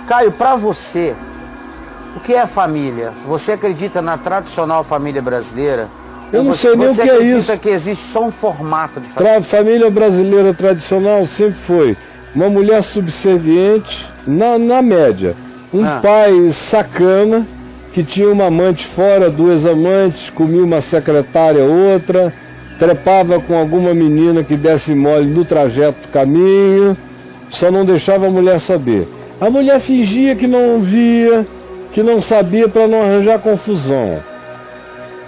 Caio, para você, o que é família? Você acredita na tradicional família brasileira? Eu não sei nem o que é isso. Você acredita que existe só um formato de família? Família brasileira tradicional sempre foi uma mulher subserviente, na média. Um pai sacana, que tinha uma amante fora, duas amantes, comia uma secretária, outra, trepava com alguma menina que desse mole no trajeto do caminho, só não deixava a mulher saber. A mulher fingia que não via, que não sabia, para não arranjar confusão.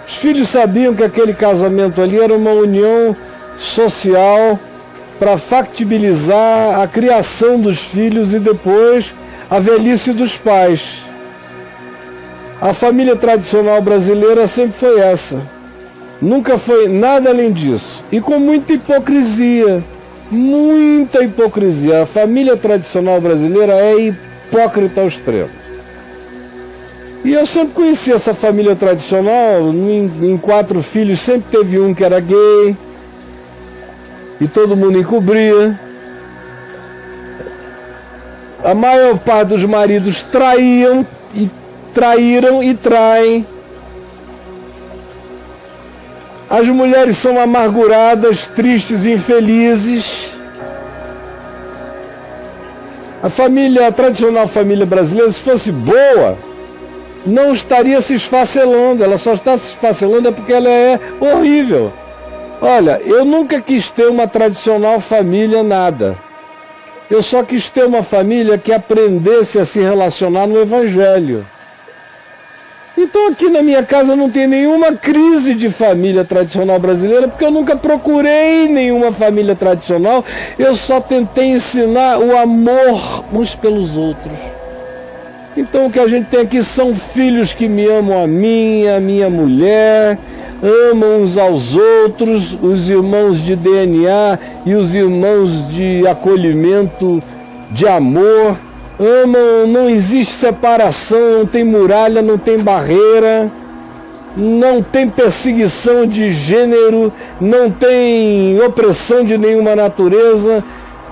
Os filhos sabiam que aquele casamento ali era uma união social para factibilizar a criação dos filhos e depois a velhice dos pais. A família tradicional brasileira sempre foi essa. Nunca foi nada além disso. E com muita hipocrisia. Muita hipocrisia. A família tradicional brasileira é hipócrita ao extremo. E eu sempre conheci essa família tradicional. Em 4 filhos sempre teve um que era gay. E todo mundo encobria. A maior parte dos maridos traíram e traem. As mulheres são amarguradas, tristes e infelizes. A tradicional família brasileira, se fosse boa, não estaria se esfacelando. Ela só está se esfacelando porque ela é horrível. Olha, eu nunca quis ter uma tradicional família, nada. Eu só quis ter uma família que aprendesse a se relacionar no Evangelho. Então aqui na minha casa não tem nenhuma crise de família tradicional brasileira, porque eu nunca procurei nenhuma família tradicional, eu só tentei ensinar o amor uns pelos outros. Então o que a gente tem aqui são filhos que me amam a minha mulher, amam uns aos outros, os irmãos de DNA e os irmãos de acolhimento, de amor. Amam, não existe separação, não tem muralha, não tem barreira, não tem perseguição de gênero, não tem opressão de nenhuma natureza.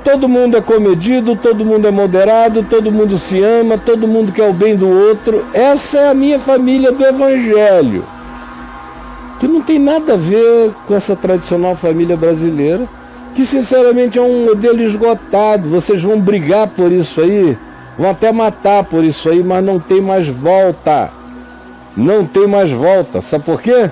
Todo mundo é comedido, todo mundo é moderado, todo mundo se ama, todo mundo quer o bem do outro. Essa é a minha família do Evangelho, que não tem nada a ver com essa tradicional família brasileira, que sinceramente é um modelo esgotado. Vocês vão brigar por isso aí, vão até matar por isso aí, mas não tem mais volta. Não tem mais volta. Sabe por quê?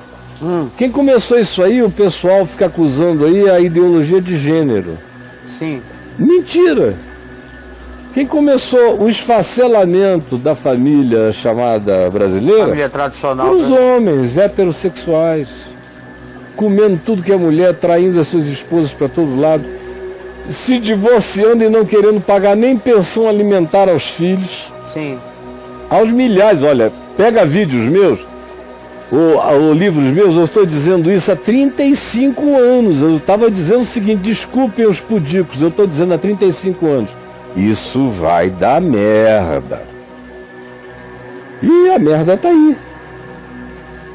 Quem começou isso aí, o pessoal fica acusando aí a ideologia de gênero. Sim. Mentira. Quem começou o esfacelamento da família chamada brasileira? Família tradicional. Os homens heterossexuais, comendo tudo que é mulher, traindo as suas esposas para todo lado, se divorciando e não querendo pagar nem pensão alimentar aos filhos. Sim. Aos milhares. Olha, pega vídeos meus, ou livros meus, eu estou dizendo isso há 35 anos. Eu estava dizendo o seguinte: desculpem os pudicos, eu estou dizendo há 35 anos. Isso vai dar merda. E a merda tá aí.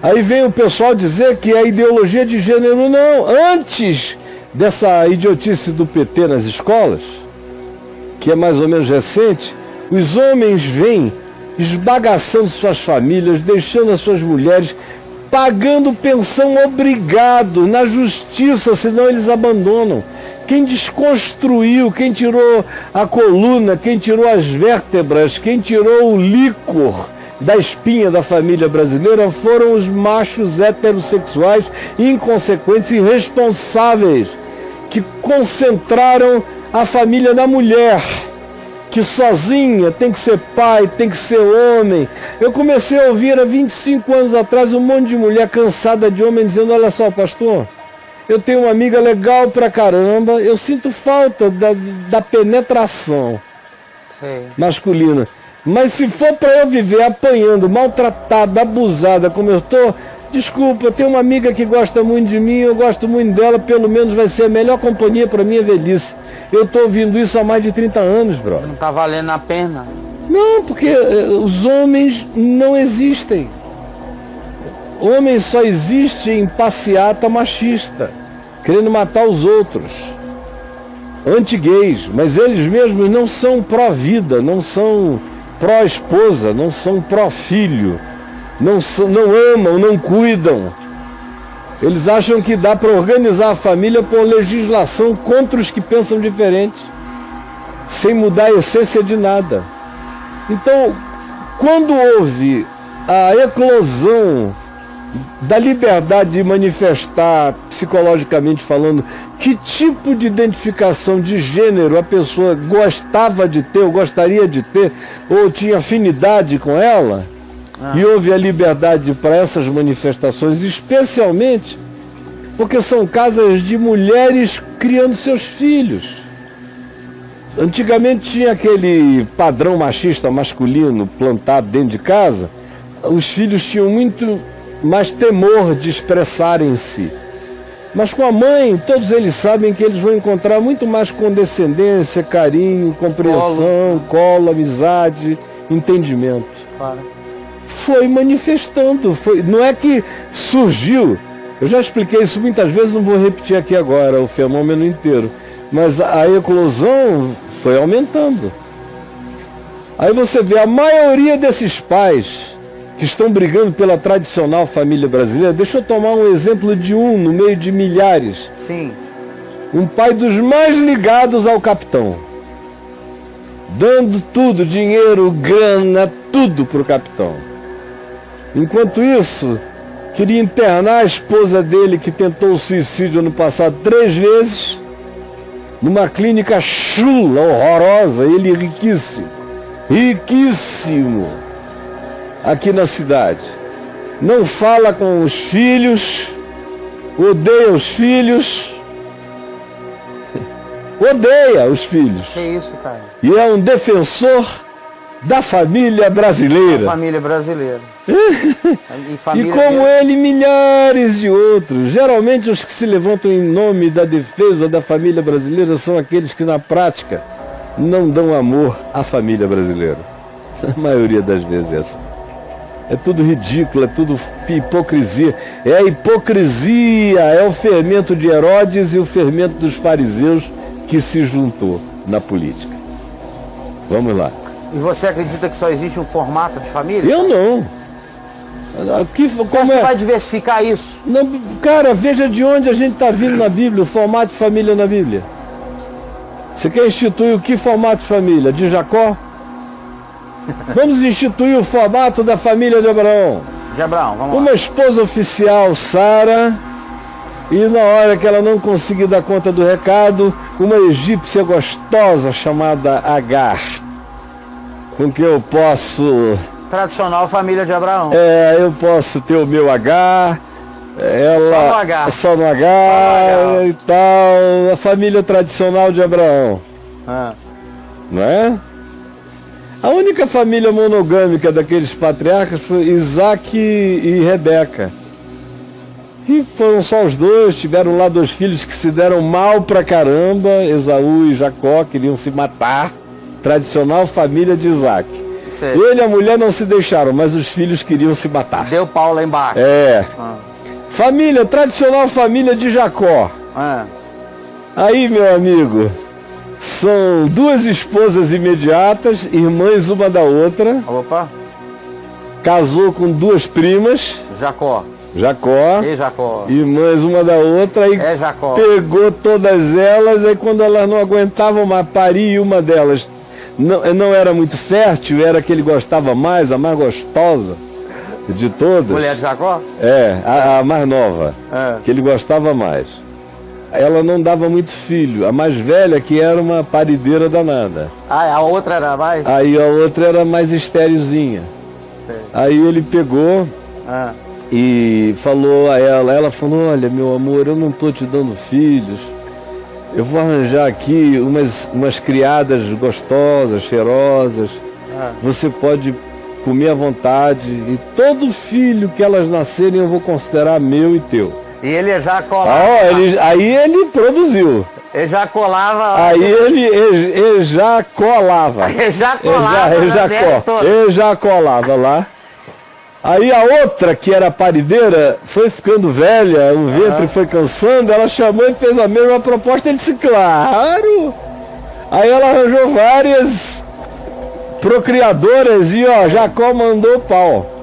Aí vem o pessoal dizer que a ideologia de gênero não. Antes dessa idiotice do PT nas escolas, que é mais ou menos recente, os homens vêm esbagaçando suas famílias, deixando as suas mulheres, pagando pensão obrigado na justiça, senão eles abandonam. Quem desconstruiu, quem tirou a coluna, quem tirou as vértebras, quem tirou o líquor da espinha da família brasileira foram os machos heterossexuais, inconsequentes e irresponsáveis, que concentraram a família na mulher, que sozinha tem que ser pai, tem que ser homem. Eu comecei a ouvir há 25 anos atrás um monte de mulher cansada de homem dizendo: olha só, pastor, eu tenho uma amiga legal pra caramba, eu sinto falta da penetração masculina. Mas se for para eu viver apanhando, maltratada, abusada como eu estou, desculpa, eu tenho uma amiga que gosta muito de mim, eu gosto muito dela, pelo menos vai ser a melhor companhia para minha velhice. Eu estou ouvindo isso há mais de 30 anos, brother. Não está valendo a pena. Não, porque os homens não existem. Homem só existe em passeata machista, querendo matar os outros, anti-gays, mas eles mesmos não são pró-vida, não são pró-esposa, não são pró-filho, não amam, não cuidam. Eles acham que dá para organizar a família por legislação contra os que pensam diferente, sem mudar a essência de nada. Então, quando houve a eclosão da liberdade de manifestar, psicologicamente falando, que tipo de identificação de gênero a pessoa gostava de ter, ou gostaria de ter, ou tinha afinidade com ela, e houve a liberdade para essas manifestações, especialmente porque são casas de mulheres criando seus filhos. Antigamente tinha aquele padrão machista masculino plantado dentro de casa, os filhos tinham muito mais temor de expressarem-se. Mas com a mãe, todos eles sabem que eles vão encontrar muito mais condescendência, carinho, compreensão, colo, amizade, entendimento. Claro. Foi manifestando, não é que surgiu. Eu já expliquei isso muitas vezes, não vou repetir aqui agora o fenômeno inteiro. Mas a eclosão foi aumentando. Aí você vê a maioria desses pais que estão brigando pela tradicional família brasileira. Deixa eu tomar um exemplo de um no meio de milhares. Sim. Um pai dos mais ligados ao capitão, dando tudo, dinheiro, grana, tudo para o capitão. Enquanto isso, queria internar a esposa dele, que tentou o suicídio ano passado 3 vezes, numa clínica chula, horrorosa, ele riquíssimo, riquíssimo, aqui na cidade. Não fala com os filhos, odeia os filhos, odeia os filhos. Que isso, cara? E é um defensor da família brasileira. Da família brasileira. E como ele, milhares de outros. Geralmente os que se levantam em nome da defesa da família brasileira são aqueles que na prática não dão amor à família brasileira. A maioria das vezes é assim. É tudo ridículo, é tudo hipocrisia. É a hipocrisia, é o fermento de Herodes e o fermento dos fariseus que se juntou na política. Vamos lá. E você acredita que só existe um formato de família? Eu não. Você acha que vai diversificar isso? Não, cara, veja de onde a gente está vindo na Bíblia, o formato de família na Bíblia. Você quer instituir o que formato de família? De Jacó? Vamos instituir o formato da família de Abraão. De Abraão, vamos lá. Uma esposa oficial, Sara, e na hora que ela não conseguir dar conta do recado, uma egípcia gostosa chamada Agar, com que eu posso... Tradicional família de Abraão. Eu posso ter o meu Agar, ela... Só no Agar. Só no Agar e tal, a família tradicional de Abraão. Não é? A única família monogâmica daqueles patriarcas foi Isaac e Rebeca. E foram só os dois, tiveram lá 2 filhos que se deram mal pra caramba, Esaú e Jacó, queriam se matar. Tradicional família de Isaac. Sim. Ele e a mulher não se deixaram, mas os filhos queriam se matar. Deu pau lá embaixo. Família, tradicional família de Jacó. Aí, meu amigo, são 2 esposas imediatas, irmãs uma da outra. Opa. Casou com 2 primas. Jacó. E Jacó. Irmãs uma da outra. Aí Jacó. Pegou todas elas, aí quando elas não aguentavam mais parir, uma delas não era muito fértil, era a que ele gostava mais, a mais gostosa de todas. Mulher de Jacó? A mais nova, que ele gostava mais. Ela não dava muito filho. A mais velha, que era uma parideira danada. A outra era mais? Aí a outra era mais estéreozinha. Aí ele pegou e falou a ela falou: olha, meu amor, eu não estou te dando filhos, eu vou arranjar aqui umas criadas gostosas, cheirosas, você pode comer à vontade, e todo filho que elas nascerem eu vou considerar meu e teu. E ele já colava. Aí ele produziu. Ele já colava. Aí ele já colava. Ele já colava lá. Aí a outra, que era parideira, foi ficando velha, o ventre foi cansando, ela chamou e fez a mesma proposta. Ele disse, claro. Aí ela arranjou várias procriadoras, e ó, Jacó mandou pau.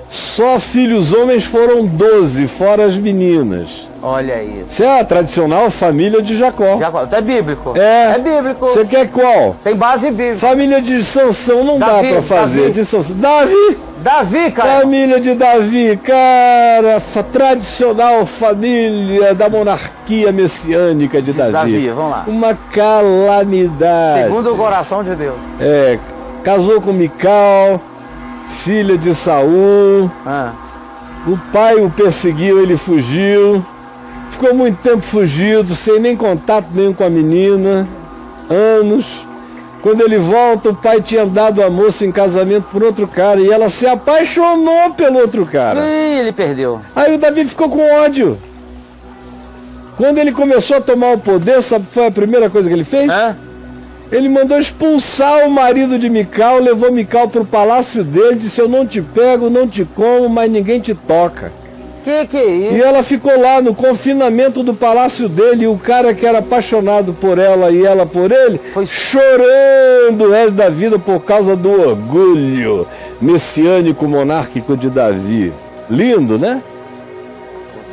Só filhos homens foram 12, fora as meninas. Olha isso. Isso é a tradicional família de Jacó. Jacó. É bíblico. É bíblico. Você quer qual? Tem base bíblica. Família de Sansão não Davi, dá pra fazer. Davi. De Sansão. Davi! Davi, cara. Família de Davi, cara, tradicional família da monarquia messiânica de Davi. Davi, vamos lá. Uma calamidade. Segundo o coração de Deus. Casou com Mical, filha de Saul. O pai o perseguiu, ele fugiu. Ficou muito tempo fugido, sem nem contato nenhum com a menina. Anos. Quando ele volta, o pai tinha dado a moça em casamento por outro cara e ela se apaixonou pelo outro cara. E ele perdeu. Aí o Davi ficou com ódio. Quando ele começou a tomar o poder, sabe que foi a primeira coisa que ele fez? Ele mandou expulsar o marido de Mical, levou Mical para o palácio dele, disse: eu não te pego, não te como, mas ninguém te toca. Que é isso? E ela ficou lá no confinamento do palácio dele, e o cara que era apaixonado por ela e ela por ele, foi chorando o resto da vida por causa do orgulho messiânico monárquico de Davi. Lindo, né?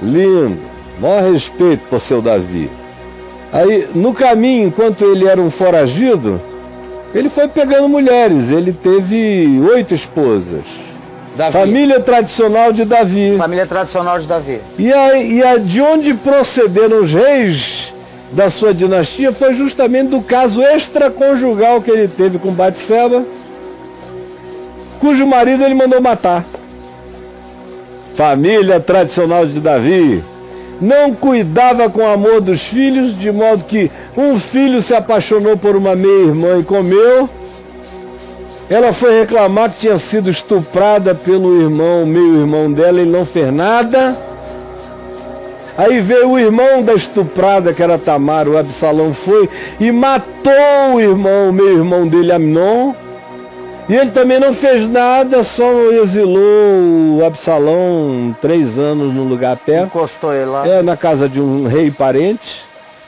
Lindo. Maior respeito por seu Davi. Aí, no caminho, enquanto ele era um foragido, ele foi pegando mulheres. Ele teve 8 esposas. Davi. Família tradicional de Davi. Família tradicional de Davi. E de onde procederam os reis da sua dinastia foi justamente do caso extraconjugal que ele teve com Batseba, cujo marido ele mandou matar. Família tradicional de Davi. Não cuidava com amor dos filhos, de modo que um filho se apaixonou por uma meia-irmã e comeu. Ela foi reclamar que tinha sido estuprada pelo irmão, meio-irmão dela, ele não fez nada. Aí veio o irmão da estuprada, que era Tamar, o Absalão, foi e matou o irmão, o meio-irmão dele, Amnon. E ele também não fez nada, só exilou o Absalão 3 anos no lugar perto. Encostou ele lá. Na casa de um rei parente,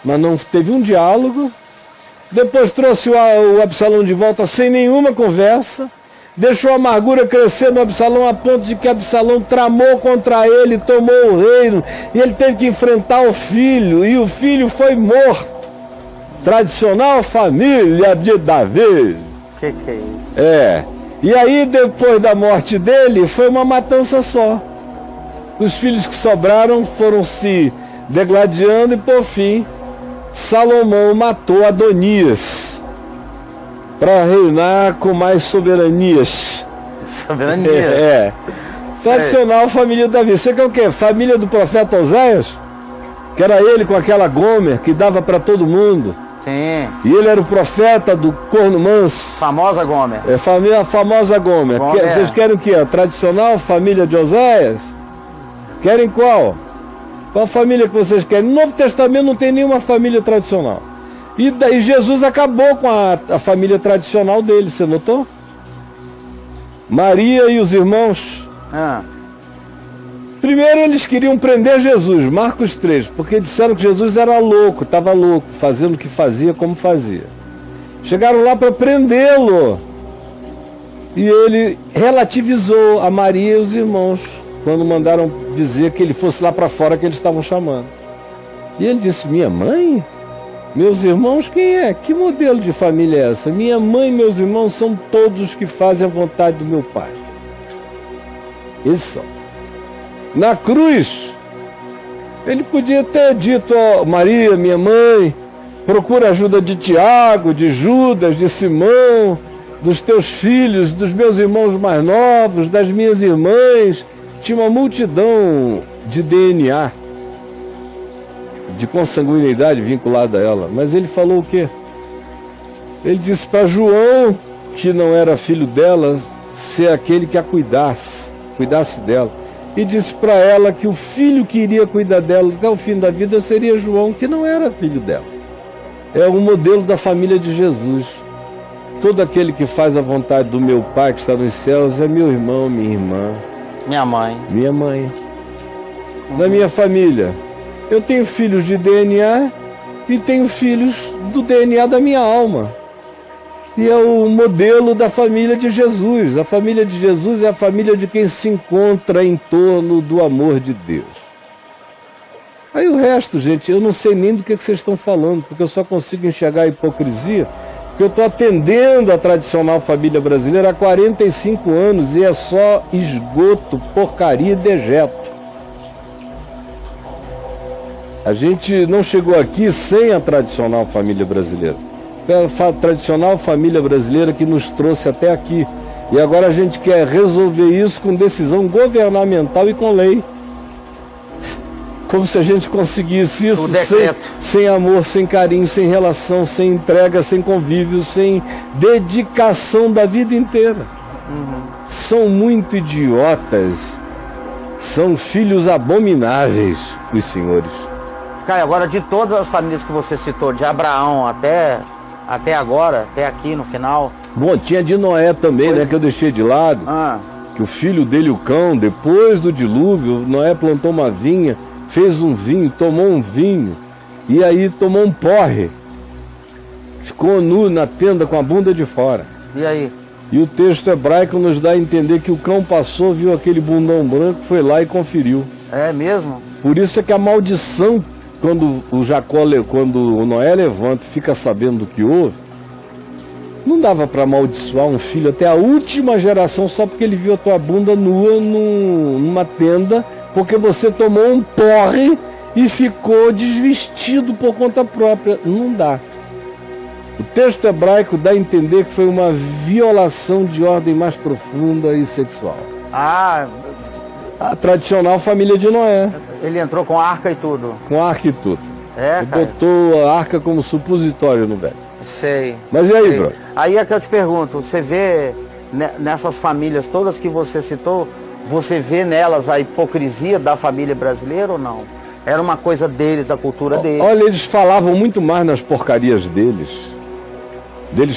mas não teve um diálogo. Depois trouxe o Absalão de volta sem nenhuma conversa. Deixou a amargura crescer no Absalão a ponto de que Absalão tramou contra ele, tomou o reino. E ele teve que enfrentar o filho. E o filho foi morto. Tradicional família de Davi. Que é isso? E aí depois da morte dele foi uma matança só. Os filhos que sobraram foram se degladiando e por fim Salomão matou Adonias para reinar com mais soberanias. Soberanias? Tradicional família de Davi. Você quer o quê? Família do profeta Oséias? Que era ele com aquela Gomer que dava para todo mundo. Sim. E ele era o profeta do corno manso. Famosa Gomer. A famosa Gomer. Vocês querem o quê? A tradicional família de Oséias? Querem qual? Qual família que vocês querem? No Novo Testamento não tem nenhuma família tradicional. E Jesus acabou com a família tradicional dele, você notou? Maria e os irmãos. Primeiro eles queriam prender Jesus, Marcos 3, porque disseram que Jesus era louco, estava louco, fazendo o que fazia, como fazia. Chegaram lá para prendê-lo. E ele relativizou a Maria e os irmãos, quando mandaram dizer que ele fosse lá para fora que eles estavam chamando. E ele disse: minha mãe? Meus irmãos, quem é? Que modelo de família é essa? Minha mãe e meus irmãos são todos os que fazem a vontade do meu Pai. Eles são. Na cruz, ele podia ter dito: ó, Maria, minha mãe, procura a ajuda de Tiago, de Judas, de Simão, dos teus filhos, dos meus irmãos mais novos, das minhas irmãs. Tinha uma multidão de DNA, de consanguinidade vinculada a ela. Mas ele falou o quê? Ele disse para João, que não era filho dela, ser aquele que a cuidasse dela. E disse para ela que o filho que iria cuidar dela até o fim da vida seria João, que não era filho dela. É o modelo da família de Jesus. Todo aquele que faz a vontade do meu Pai que está nos céus é meu irmão, minha irmã. Minha mãe. Minha mãe. Na minha família, eu tenho filhos de DNA e tenho filhos do DNA da minha alma. E é o modelo da família de Jesus. A família de Jesus é a família de quem se encontra em torno do amor de Deus. Aí o resto, gente, eu não sei nem do que vocês estão falando, porque eu só consigo enxergar a hipocrisia, porque eu estou atendendo a tradicional família brasileira há 45 anos e é só esgoto, porcaria e dejeto. A gente não chegou aqui sem a tradicional família brasileira. Foi a tradicional família brasileira que nos trouxe até aqui. E agora a gente quer resolver isso com decisão governamental e com lei. Como se a gente conseguisse isso sem amor, sem carinho, sem relação, sem entrega, sem convívio, sem dedicação da vida inteira. São muito idiotas, são filhos abomináveis, os senhores. Caio, agora de todas as famílias que você citou, de Abraão até agora, até aqui no final... Bom, tinha de Noé também, né, que eu deixei de lado, que o filho dele, o Cão, depois do dilúvio, Noé plantou uma vinha, fez um vinho, tomou um vinho, e aí tomou um porre. Ficou nu na tenda com a bunda de fora. E aí? E o texto hebraico nos dá a entender que o cão passou, viu aquele bundão branco, foi lá e conferiu. É mesmo? Por isso é que a maldição, quando o Noé levanta e fica sabendo do que houve, não dava para amaldiçoar um filho até a última geração só porque ele viu a tua bunda nua numa tenda, porque você tomou um porre e ficou desvestido por conta própria. Não dá. O texto hebraico dá a entender que foi uma violação de ordem mais profunda e sexual. A tradicional família de Noé. Ele entrou com arca e tudo. Com arca e tudo. Ele botou a arca como supositório no velho. Sei. Mas e aí, bro? Aí é que eu te pergunto, você vê nessas famílias todas que você citou, você vê nelas a hipocrisia da família brasileira ou não? Era uma coisa deles, da cultura deles. Olha, eles falavam muito mais nas porcarias deles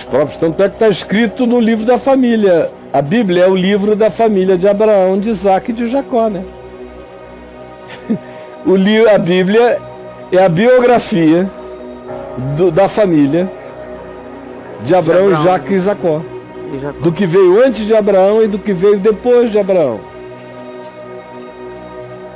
próprios, tanto é que está escrito no livro da família. A Bíblia é o livro da família de Abraão, de Isaac e de Jacó, né? A Bíblia é a biografia da família de Abraão, Isaac e Jacó. Do que veio antes de Abraão e do que veio depois de Abraão.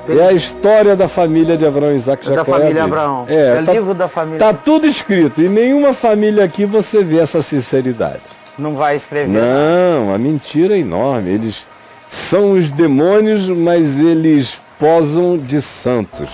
É a história da família de Abraão, Isaac e Jacó. Da família Abraão. É livro da família. Tá tudo escrito. E nenhuma família aqui você vê essa sinceridade. Não vai escrever. Não, a mentira é enorme. Eles são os demônios, mas eles posam de santos.